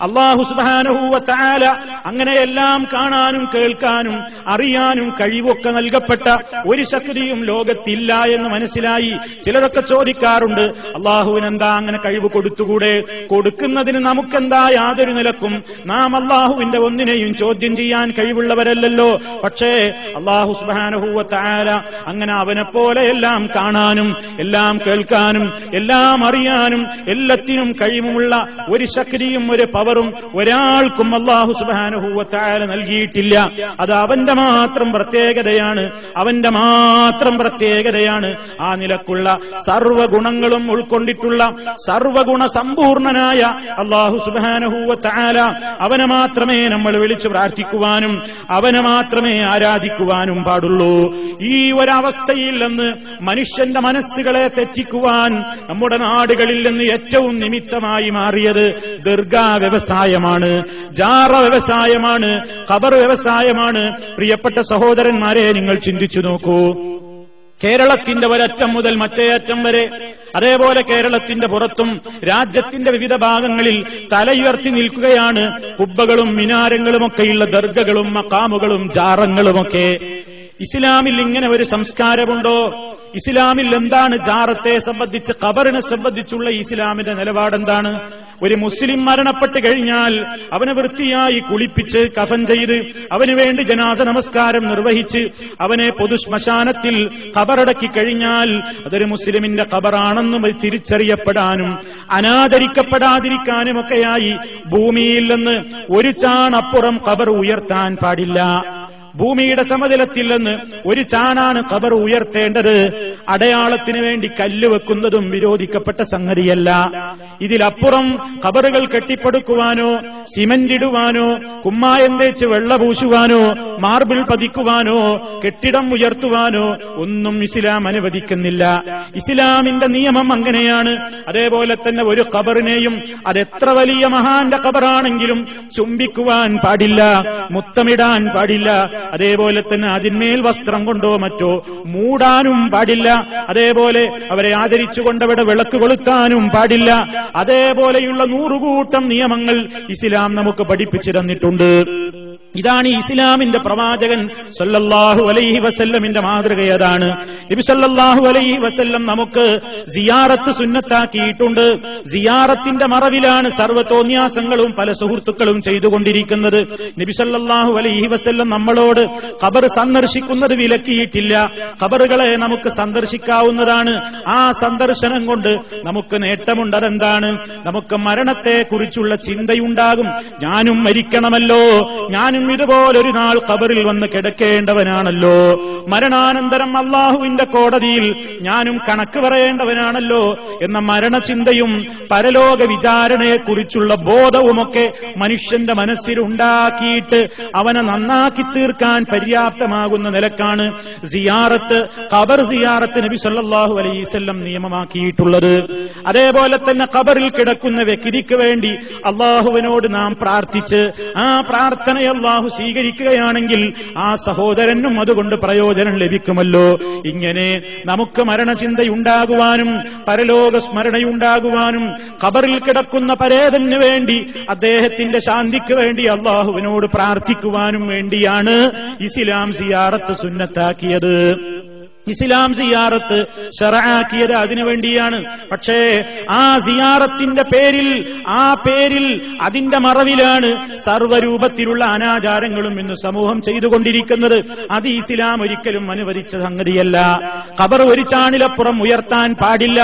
അല്ലാഹു സുബ്ഹാനഹു വ തആല അങ്ങനെയെല്ലാം കാണാനും കേൾക്കാനും അറിയാനും കഴിവൊക്കെ നൽകപ്പെട്ട ഒരു ശക്തിയും ലോകത്തില്ല എന്ന് മനസ്സിലായി. ചിലരൊക്കെ ചോദിക്കാറുണ്ട്, അല്ലാഹുവിനെന്താ അങ്ങനെ കഴിവ് കൊടുത്തുകൂടെ? കൊടുക്കുന്നതിന് നമുക്കെന്താ യാതൊരു നിലക്കും? നാം അല്ലാഹുവിന്റെ ഒന്നിനെയും ചോദ്യം ചെയ്യാൻ കഴിവുള്ളവരല്ലല്ലോ. പക്ഷേ അല്ലാഹു സുബ്ഹാനഹു വ തആല അങ്ങനെ അവനെപ്പോലെ എല്ലാം കാണാനും എല്ലാം കേൾക്കാനും എല്ലാം അറിയാനും എല്ലാത്തിനും കഴിവുമുള്ള ഒരു ശക്തിയും ഒരു പവറും ഒരാൾക്കും അല്ലാഹു സുബ്ഹാനഹു വ തആല നൽകിയിട്ടില്ല. അത് അവന്റെ മാത്രം പ്രത്യേകതയാണ്, അവന്റെ മാത്രം പ്രത്യേകതയാണ്. ആ നിലക്കുള്ള സർവ്വഗുണങ്ങളും ഉൾക്കൊണ്ടിട്ടുള്ള സർവ്വഗുണ സമ്പൂർണനായ അല്ലാഹു സുബ്ഹാനഹു വ തആല അവനെ മാത്രമേ നമ്മൾ വിളിച്ചു പ്രാർത്ഥിക്കുവാനും അവനെ മാത്രമേ ആരാധിക്കുവാനും പാടുള്ളൂ. ഈ ഒരവസ്ഥയിൽ നിന്ന് മനുഷ്യന്റെ മനസ്സുകളെ തെറ്റിക്കുവാൻ നമ്മുടെ നാടുകളിൽ നിന്ന് ഏറ്റവും നിമിത്തമായി മാറിയത് ദർഗാ വ്യവസായമാണ്, ജാറ വ്യവസായമാണ്, ഖബർ വ്യവസായമാണ്. പ്രിയപ്പെട്ട സഹോദരന്മാരെ, നിങ്ങൾ ചിന്തിച്ചു നോക്കൂ. കേരളത്തിന്റെ ഒരറ്റം മുതൽ മറ്റേ അറ്റം വരെ, അതേപോലെ കേരളത്തിന്റെ പുറത്തും രാജ്യത്തിന്റെ വിവിധ ഭാഗങ്ങളിൽ തലയുയർത്തി നിൽക്കുകയാണ് കുബ്ബകളും മിനാരങ്ങളുമൊക്കെയുള്ള ദർഗകളും മഖാമുകളും ജാറങ്ങളുമൊക്കെ. ഇസ്ലാമിൽ ഇങ്ങനെ ഒരു സംസ്കാരമുണ്ടോ? ഇസ്ലാമിൽ എന്താണ് ജാറത്തെ സംബന്ധിച്ച്, ഖബറിനെ സംബന്ധിച്ചുള്ള ഇസ്ലാമിന്റെ നിലപാടെന്താണ്? ഒരു മുസ്ലിം മരണപ്പെട്ട് കഴിഞ്ഞാൽ അവനെ വൃത്തിയായി കുളിപ്പിച്ച് കഫൻ ചെയ്ത് അവന് വേണ്ടി ജനാസ നമസ്കാരം നിർവഹിച്ച് അവനെ പൊതുശ്മശാനത്തിൽ ഖബറടക്കി കഴിഞ്ഞാൽ അതൊരു മുസ്ലിമിന്റെ ഖബറാണെന്നും തിരിച്ചറിയപ്പെടാനും അനാദരിക്കപ്പെടാതിരിക്കാനുമൊക്കെയായി ഭൂമിയിൽ നിന്ന് ഒരു ചാണപ്പുറം ഖബർ ഉയർത്താൻ പാടില്ല. ഭൂമിയുടെ സമതലത്തിൽ നിന്ന് ഒരു ചാണാണ് ഖബർ ഉയർത്തേണ്ടത്. അടയാളത്തിന് വേണ്ടി കല്ല് വെക്കുന്നതും വിരോധിക്കപ്പെട്ട സംഗതിയല്ല. ഇതിലപ്പുറം ഖബറുകൾ കെട്ടിപ്പടുക്കുവാനോ സിമന്റ് ഇടുവാനോ കുമ്മായം തേച്ച് വെള്ള പൂശുവാനോ മാർബിൾ പതിക്കുവാനോ കെട്ടിടം ഉയർത്തുവാനോ ഒന്നും ഇസ്ലാം അനുവദിക്കുന്നില്ല. ഇസ്ലാമിന്റെ നിയമം അങ്ങനെയാണ്. അതേപോലെ തന്നെ ഒരു ഖബറിനെയും അതെത്ര വലിയ മഹാന്റെ ഖബറാണെങ്കിലും ചുംബിക്കുവാൻ പാടില്ല, മുത്തമിടാൻ പാടില്ല. അതേപോലെ തന്നെ അതിന്മേൽ വസ്ത്രം കൊണ്ടോ മറ്റോ മൂടാനും പാടില്ല. അതേപോലെ അവരെ ആദരിച്ചുകൊണ്ടവിടെ വിളക്ക് കൊളുത്താനും പാടില്ല. അതേപോലെയുള്ള 100 കൂട്ടം നിയമങ്ങൾ ഇസ്ലാം നമുക്ക് പഠിപ്പിച്ചു തന്നിട്ടുണ്ട്. ഇതാണ് ഇസ്ലാമിന്റെ പ്രവാചകൻ സല്ലല്ലാഹു അലൈഹി വസല്ലമിന്റെ മാതൃകയതാണ്. നബി സല്ലല്ലാഹു അലൈഹി വസല്ലം നമുക്ക് സിയാറത്ത് സുന്നത്താക്കിയിട്ടുണ്ട്. സിയാറത്തിന്റെ മറവിലാണ് സർവ്വതോന്യാസങ്ങളും പല സുഹൃത്തുക്കളും ചെയ്തുകൊണ്ടിരിക്കുന്നത്. നബി സല്ലല്ലാഹു അലൈഹി വസല്ലം നമ്മളോട് ഖബർ സന്ദർശിക്കുന്നത് വിലക്കിയിട്ടില്ല. ഖബറുകളെ നമുക്ക് സന്ദർശിക്കാവുന്നതാണ്. ആ സന്ദർശനം കൊണ്ട് നമുക്ക് നേട്ടമുണ്ട്. അതെന്താണ്? നമുക്ക് മരണത്തെ കുറിച്ചുള്ള ചിന്തയുണ്ടാകും. ഞാനും മരിക്കണമല്ലോ, ഞാനും ഇതുപോലൊരു നാൾ ഖബറിൽ വന്ന് കിടക്കേണ്ടവനാണല്ലോ, മരണാനന്തരം അല്ലാഹുവിന്റെ കോടതിയിൽ ഞാനും കണക്ക് പറയേണ്ടവനാണല്ലോ എന്ന മരണചിന്തയും പരലോക വിചാരണയെക്കുറിച്ചുള്ള ബോധവുമൊക്കെ മനുഷ്യന്റെ മനസ്സിലുണ്ടാക്കിയിട്ട് അവനെ നന്നാക്കി തീർക്കാൻ പര്യാപ്തമാകുന്ന നിലക്കാണ് സിയാറത്ത്, ഖബർ സിയാറത്ത് നബി സല്ലല്ലാഹു അലൈഹി വസല്ലം നിയമമാക്കിയിട്ടുള്ളത്. അതേപോലെ തന്നെ ഖബറിൽ കിടക്കുന്ന വ്യക്തിക്ക് വേണ്ടി അല്ലാഹുവിനോട് നാം പ്രാർത്ഥിച്ച് ആ പ്രാർത്ഥനയെ അല്ലാഹു സ്വീകരിക്കുകയാണെങ്കിൽ ആ സഹോദരനും അതുകൊണ്ട് പ്രയോജനം ലഭിക്കുമല്ലോ. ഇങ്ങനെ നമുക്ക് മരണചിന്തയുണ്ടാകുവാനും പരലോക സ്മരണയുണ്ടാകുവാനും ഖബറിൽ കിടക്കുന്ന പരേതന് വേണ്ടി അദ്ദേഹത്തിന്റെ ശാന്തിക്ക് വേണ്ടി അല്ലാഹുവിനോട് പ്രാർത്ഥിക്കുവാനും വേണ്ടിയാണ് ഇസ്ലാം സിയാറത്ത് സുന്നത്താക്കിയത്. ഇസ്ലാം സിയാറത്ത് ശറഅാക്കിയത് അതിനു വേണ്ടിയാണ്. പക്ഷേ ആ സിയാറത്തിന്റെ പേരിൽ അതിന്റെ മറവിലാണ് സർവ്വരൂപത്തിലുള്ള അനാചാരങ്ങളും ഇന്ന് സമൂഹം ചെയ്തുകൊണ്ടിരിക്കുന്നത്. അത് ഇസ്ലാം ഒരിക്കലും അനുവദിച്ച സംഗതിയല്ല. ഖബർ ഒരു ചാണിലപ്പുറം ഉയർത്താൻ പാടില്ല.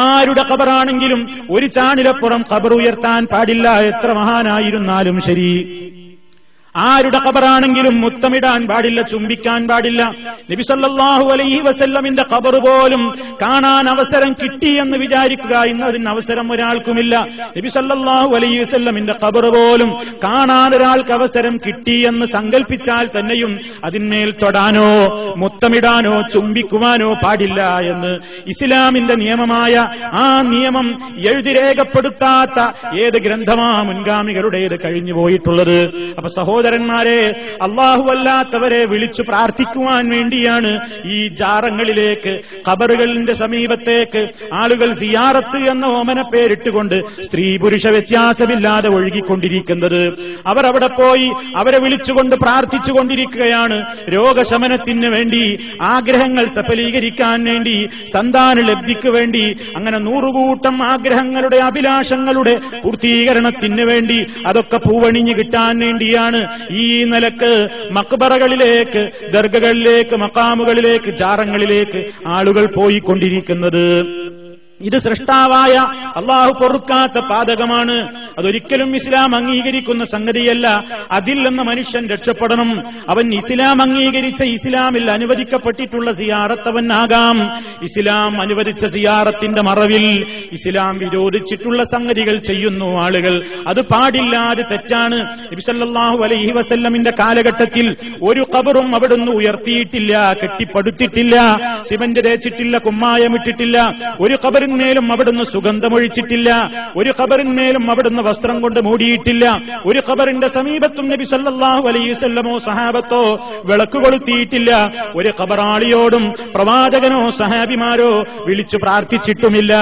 ആരുടെ ഖബറാണെങ്കിലും ഒരു ചാണിലപ്പുറം ഖബർ ഉയർത്താൻ പാടില്ല, എത്ര മഹാനായിരുന്നാലും ശരി. ആരുടെ ഖബറാണെങ്കിലും മുത്തമിടാൻ പാടില്ല, ചുംബിക്കാൻ പാടില്ല. നബി സല്ലല്ലാഹു അലൈഹി വസല്ലമിന്റെ ഖബർ പോലും കാണാൻ അവസരം കിട്ടിയെന്ന് വിചാരിക്കുക, ഇന്ന് അതിന് അവസരം ഒരാൾക്കുമില്ല. നബി സല്ലല്ലാഹു അലൈഹി വസല്ലമിന്റെ ഖബർ പോലും കാണാൻ ഒരാൾക്ക് അവസരം കിട്ടിയെന്ന് സങ്കല്പിച്ചാൽ തന്നെയും അതിന്മേൽ തൊടാനോ മുത്തമിടാനോ ചുംബിക്കുവാനോ പാടില്ല എന്ന് ഇസ്ലാമിന്റെ നിയമമായ ആ നിയമം എഴുതി രേഖപ്പെടുത്താത്ത ഏത് ഗ്രന്ഥമാ മുൻഗാമികളുടേത് കഴിഞ്ഞു പോയിട്ടുള്ളത്? അപ്പൊ സഹോദരന്മാരെ, അല്ലാഹുവല്ലാത്തവരെ വിളിച്ചു പ്രാർത്ഥിക്കുവാൻ വേണ്ടിയാണ് ഈ ജാറങ്ങളിലേക്ക്, ഖബറുകളിന്റെ സമീപത്തേക്ക് ആളുകൾ സിയാറത്ത് എന്ന ഓമന പേരിട്ടുകൊണ്ട് സ്ത്രീ പുരുഷ വ്യത്യാസമില്ലാതെ ഒഴുകിക്കൊണ്ടിരിക്കുന്നത്. അവർ അവിടെ പോയി അവരെ വിളിച്ചുകൊണ്ട് പ്രാർത്ഥിച്ചുകൊണ്ടിരിക്കുകയാണ്. രോഗശമനത്തിന് വേണ്ടി, ആഗ്രഹങ്ങൾ സഫലീകരിക്കാൻ വേണ്ടി, സന്താന ലബ്ധിക്ക് വേണ്ടി, അങ്ങനെ 100 കൂട്ടം ആഗ്രഹങ്ങളുടെ അഭിലാഷങ്ങളുടെ പൂർത്തീകരണത്തിന് വേണ്ടി, അതൊക്കെ പൂവണിഞ്ഞു കിട്ടാൻ വേണ്ടിയാണ് ഈ നിലക്ക് മക്ബറകളിലേക്ക്, ദർഗകളിലേക്ക്, മഖാമുകളിലേക്ക്, ജാറങ്ങളിലേക്ക് ആളുകൾ പോയിക്കൊണ്ടിരിക്കുന്നത്. ഇത് സൃഷ്ടാവായ അള്ളാഹു പൊറുക്കാത്ത പാതകമാണ്. അതൊരിക്കലും ഇസ്ലാം അംഗീകരിക്കുന്ന സംഗതിയല്ല. അതിൽ നിന്ന് മനുഷ്യൻ രക്ഷപ്പെടണം. അവൻ ഇസ്ലാം അംഗീകരിച്ച, ഇസ്ലാമിൽ അനുവദിക്കപ്പെട്ടിട്ടുള്ള സിയാറത്തവനാകാം. ഇസ്ലാം അനുവദിച്ച സിയാറത്തിന്റെ മറവിൽ ഇസ്ലാം വിരോധിച്ചിട്ടുള്ള സംഗതികൾ ചെയ്യുന്നു ആളുകൾ. അത് പാടില്ല, അത് തെറ്റാണ്. നബി സല്ലല്ലാഹു അലൈഹി വസല്ലമിന്റെ കാലഘട്ടത്തിൽ ഒരു ഖബറും അവിടുന്ന് ഉയർത്തിയിട്ടില്ല, കെട്ടിപ്പടുത്തിട്ടില്ല, സിമന്റ് തേച്ചിട്ടില്ല, കുമ്മായമിട്ടിട്ടില്ല. ഒരു ഖബറിന്മേലും അവിടുന്ന് സുഗന്ധമൊഴിച്ചിട്ടില്ല. ഒരു ഖബറിന്മേലും അവിടുന്ന് വസ്ത്രം കൊണ്ട് മൂടിയിട്ടില്ല. ഒരു ഖബറിന്റെ സമീപത്തും നബി സല്ലല്ലാഹു അലൈഹി വസല്ലമോ സഹാബത്തോ വിളക്ക് കൊളുത്തിയിട്ടില്ല. ഒരു ഖബറാളിയോടും പ്രവാചകനോ സഹാബിമാരോ വിളിച്ചു പ്രാർത്ഥിച്ചിട്ടുമില്ല.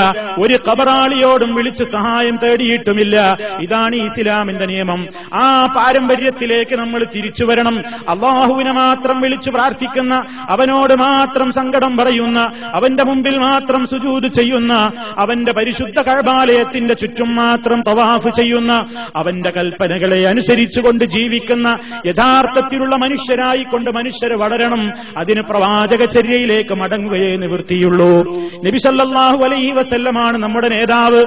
ഒരു ഖബറാളിയോടും വിളിച്ച് സഹായം തേടിയിട്ടുമില്ല. ഇതാണ് ഇസ്ലാമിന്റെ നിയമം. ആ പാരമ്പര്യത്തിലേക്ക് നമ്മൾ തിരിച്ചു വരണം. അല്ലാഹുവിനെ മാത്രം വിളിച്ചു പ്രാർത്ഥിക്കുന്ന, അവനോട് മാത്രം സങ്കടം പറയുന്ന, അവന്റെ മുമ്പിൽ മാത്രം സുജൂദ് ചെയ്യുന്ന, അവന്റെ പരിശുദ്ധ കഅബാലയത്തിന്റെ ചുറ്റും മാത്രം തവാഫ് ചെയ്യുന്ന, അവന്റെ കൽപ്പനകളെ അനുസരിച്ചുകൊണ്ട് ജീവിക്കുന്ന യഥാർത്ഥത്തിലുള്ള മനുഷ്യരായിക്കൊണ്ട് മനുഷ്യർ വളരണം. അതിന് പ്രവാചകചര്യയിലേക്ക് മടങ്ങുകയേ നിവൃത്തിയുള്ളൂ. നബി സല്ലല്ലാഹു അലൈഹി വസല്ലമാണ് നമ്മുടെ നേതാവ്.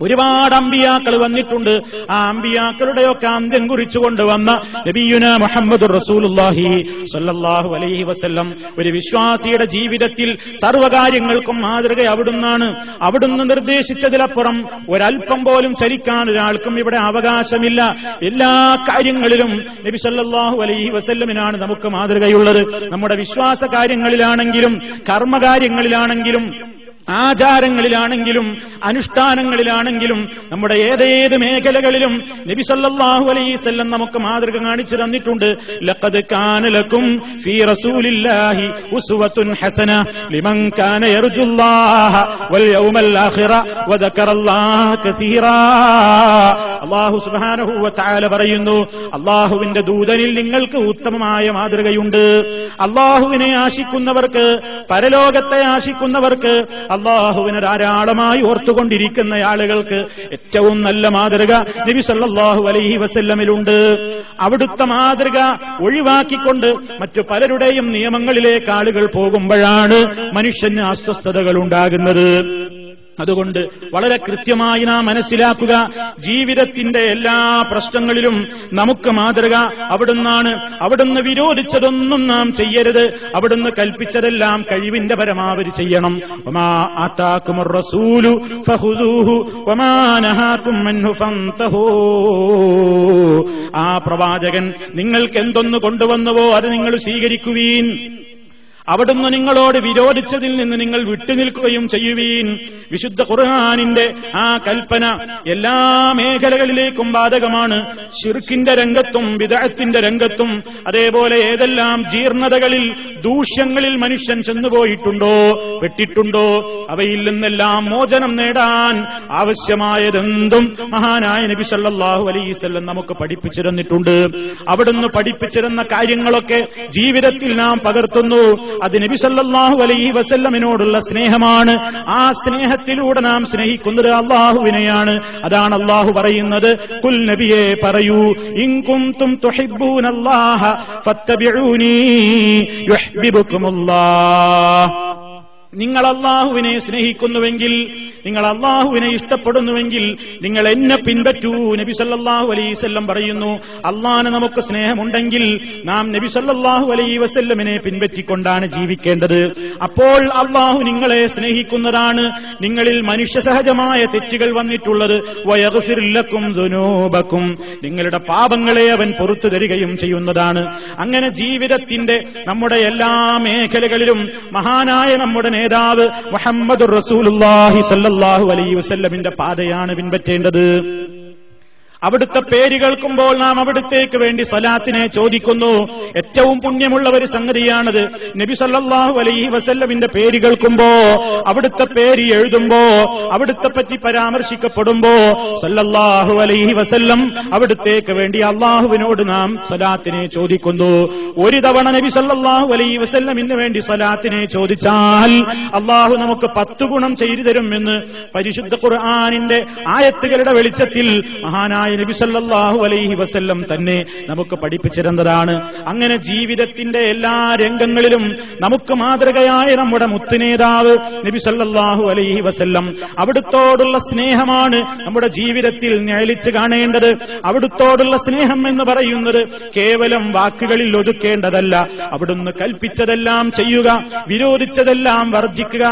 ഒരുപാട് അമ്പിയാക്കൾ വന്നിട്ടുണ്ട്. ആ അമ്പിയാക്കളുടെയൊക്കെ അന്ത്യം കുറിച്ചുകൊണ്ട് വന്ന നബിയുനാ മുഹമ്മദുർ റസൂലുള്ളാഹി സ്വല്ലല്ലാഹു അലൈഹി വസല്ലം ഒരു വിശ്വാസിയുടെ ജീവിതത്തിൽ സർവ്വകാര്യങ്ങൾക്കും മാതൃക അവിടുന്നാണ്. അവിടുന്ന് നിർദ്ദേശിച്ചതിലപ്പുറം ഒരൽപ്പം പോലും ചലിക്കാൻ ഒരാൾക്കും ഇവിടെ അവകാശമില്ല. എല്ലാ കാര്യങ്ങളിലും നബി സല്ലല്ലാഹു അലൈഹി വസല്ലമിനാണ് നമുക്ക് മാതൃകയുള്ളത്. നമ്മുടെ വിശ്വാസ കാര്യങ്ങളിലാണെങ്കിലും, കർമ്മകാര്യങ്ങളിലാണെങ്കിലും, ആചാരങ്ങളിലാണെങ്കിലും, അനുഷ്ഠാനങ്ങളിലാണെങ്കിലും, നമ്മുടെ ഏതേത് മേഖലകളിലും നബി സല്ലല്ലാഹു അലൈഹി വസല്ലം നമുക്ക് മാതൃക കാണിച്ചു തന്നിട്ടുണ്ട്. ലഖദ് കാന ലക്കും ഫീ റസൂലില്ലാഹി ഉസ്വത്തുൻ ഹസന ലിമൻ കാന യർജുല്ലാഹ വൽ യൗമൽ ആഖിറ വദക്കറല്ലാഹ കസീറാ. അല്ലാഹു സുബ്ഹാനഹു വ തആല പറയുന്നു, അല്ലാഹുവിന്റെ ദൂതനിൽ നിങ്ങൾക്ക് ഉത്തമമായ മാതൃകയുണ്ട്. അല്ലാഹുവിനെ ആശിക്കുന്നവർക്ക്, പരലോകത്തെ ആശിക്കുന്നവർക്ക്, അല്ലാഹുവിനെ ധാരാളമായി ഓർത്തുകൊണ്ടിരിക്കുന്ന ആളുകൾക്ക് ഏറ്റവും നല്ല മാതൃക നബി സല്ലല്ലാഹു അലൈഹി വസല്ലമിലുണ്ട്. അവിടുത്തെ മാതൃക ഒഴിവാക്കിക്കൊണ്ട് മറ്റു പലരുടെയും നിയമങ്ങളിലേക്ക് ആളുകൾ പോകുമ്പോഴാണ് മനുഷ്യന് അസ്വസ്ഥതകൾ ഉണ്ടാകുന്നത്. അതുകൊണ്ട് വളരെ കൃത്യമായി നാം മനസ്സിലാക്കുക, ജീവിതത്തിന്റെ എല്ലാ പ്രശ്നങ്ങളിലും നമുക്ക് മാതൃക അവിടുന്നാണ്. അവിടുന്ന് വിരോധിച്ചതൊന്നും നാം ചെയ്യരുത്. അവിടുന്ന് കൽപ്പിച്ചതെല്ലാം കഴിവിന്റെ പരമാവധി ചെയ്യണം. വമാ ആതാകുമുർ റസൂലു ഫഖുദൂഹു വമാ നഹാകും അൻഹു ഫന്തഹൂ. ആ പ്രവാചകൻ നിങ്ങൾക്ക് എന്തൊന്നു കൊണ്ടുവന്നുവോ അത് നിങ്ങൾ സ്വീകരിക്കുവീൻ. അവിടുന്ന് നിങ്ങളോട് വിരോധിച്ചതിൽ നിന്ന് നിങ്ങൾ വിട്ടുനിൽക്കുകയും ചെയ്യുവീൻ. വിശുദ്ധ ഖുർആനിന്റെ ആ കൽപ്പന എല്ലാ മേഖലകളിലേക്കും ബാധകമാണ്. ശിർക്കിന്റെ രംഗത്തും ബിദ്അത്തിന്റെ രംഗത്തും, അതേപോലെ ഏതെല്ലാം ജീർണതകളിൽ, ദൂഷ്യങ്ങളിൽ മനുഷ്യൻ ചെന്നുപോയിട്ടുണ്ടോ, പെട്ടിട്ടുണ്ടോ, അവയിൽ നിന്നെല്ലാം മോചനം നേടാൻ ആവശ്യമായതെന്തും മഹാനായ നബി സല്ലല്ലാഹു അലൈഹി വസല്ലം നമുക്ക് പഠിപ്പിച്ചു തന്നിട്ടുണ്ട്. അവിടുന്ന് പഠിപ്പിച്ചിരുന്ന കാര്യങ്ങളൊക്കെ ജീവിതത്തിൽ നാം പകർത്തുന്നു. അത് നബി സല്ലല്ലാഹു അലൈഹി വസല്ലമിനോടുള്ള സ്നേഹമാണ്. ആ സ്നേഹത്തിലൂടെ നാം സ്നേഹിക്കുന്നത് അല്ലാഹുവിനെയാണ്. അതാണ് അല്ലാഹു പറയുന്നത്, ഖുൽ നബിയേ പറയൂ, ഇൻ കുൻതും തുഹിബ്ബൂനല്ലാഹ ഫത്തബിഊനി യുഹ്ബിബുകുമുല്ലാഹ്. നിങ്ങൾ അല്ലാഹുവിനെ സ്നേഹിക്കുന്നുവെങ്കിൽ, നിങ്ങൾ അല്ലാഹുവിനെ ഇഷ്ടപ്പെടുന്നുവെങ്കിൽ നിങ്ങൾ എന്നെ പിൻപറ്റൂ. നബി സല്ലല്ലാഹു അലൈഹി വസല്ലം പറയുന്നു, അല്ലാഹുവിനെ നമുക്ക് സ്നേഹമുണ്ടെങ്കിൽ നാം നബി സല്ലല്ലാഹു അലൈഹി വസല്ലമിനെ പിൻപറ്റിക്കൊണ്ടാണ് ജീവിക്കേണ്ടത്. അപ്പോൾ അല്ലാഹു നിങ്ങളെ സ്നേഹിക്കുന്നതാണ്. നിങ്ങളിൽ മനുഷ്യസഹജമായ തെറ്റുകൾ വന്നിട്ടുള്ളത് വയഗ്ഫിർ ലക്കും ദുനൂബക്കും, നിങ്ങളുടെ പാപങ്ങളെ അവൻ പുറത്തു തരികയും ചെയ്യുന്നതാണ്. അങ്ങനെ ജീവിതത്തിന്റെ നമ്മുടെ എല്ലാ മേഖലകളിലും മഹാനായ നമ്മുടെ നേതാവ് മുഹമ്മദുർ റസൂലുള്ളാഹി സ്വല്ലല്ലാഹു അലൈഹി വസല്ലമിന്റെ പാതയാണ് പിൻപറ്റേണ്ടത്. അവിടുത്തെ പേര് കേൾക്കുമ്പോൾ നാം അവിടുത്തേക്ക് വേണ്ടി സ്വലാത്തിനെ ചോദിക്കുന്നു. ഏറ്റവും പുണ്യമുള്ള ഒരു സംഗതിയാണത്. നബി സല്ലല്ലാഹു അലൈഹി വസല്ലമിന്റെ പേര് കേൾക്കുമ്പോ, അവിടുത്തെ പേര് എഴുതുമ്പോ, അവിടുത്തെ പറ്റി പരാമർശിക്കപ്പെടുമ്പോ സല്ലല്ലാഹു അലൈഹി വസല്ലം അവിടുത്തേക്ക് വേണ്ടി അള്ളാഹുവിനോട് നാം സ്വലാത്തിനെ ചോദിക്കുന്നു. ഒരു തവണ നബി സല്ലല്ലാഹു അലൈഹി വസല്ലമിന് വേണ്ടി സ്വലാത്തിനെ ചോദിച്ചാൽ അള്ളാഹു നമുക്ക് 10 ഗുണം ചെയ്തു തരുമെന്ന് പരിശുദ്ധ ഖുർആനിന്റെ ആയത്തുകളുടെ വെളിച്ചത്തിൽ മഹാനായ നബി സല്ലല്ലാഹു അലൈഹി വസല്ലം തന്നെ നമുക്ക് പഠിപ്പിച്ചിരുന്നതാണ്. അങ്ങനെ ജീവിതത്തിന്റെ എല്ലാ രംഗങ്ങളിലും നമുക്ക് മാതൃകയായ നമ്മുടെ മുത്തുനേതാവ് നബി സല്ലല്ലാഹു അലൈഹി വസല്ലം, അവിടുത്തോടുള്ള സ്നേഹമാണ് നമ്മുടെ ജീവിതത്തിൽ നിഴലിച്ച് കാണേണ്ടത്. അവിടുത്തോടുള്ള സ്നേഹം എന്ന് പറയുന്നത് കേവലം വാക്കുകളിൽ ഒതുക്കേണ്ടതല്ല. അവിടുന്ന് കൽപ്പിച്ചതെല്ലാം ചെയ്യുക, വിരോധിച്ചതെല്ലാം വർജിക്കുക.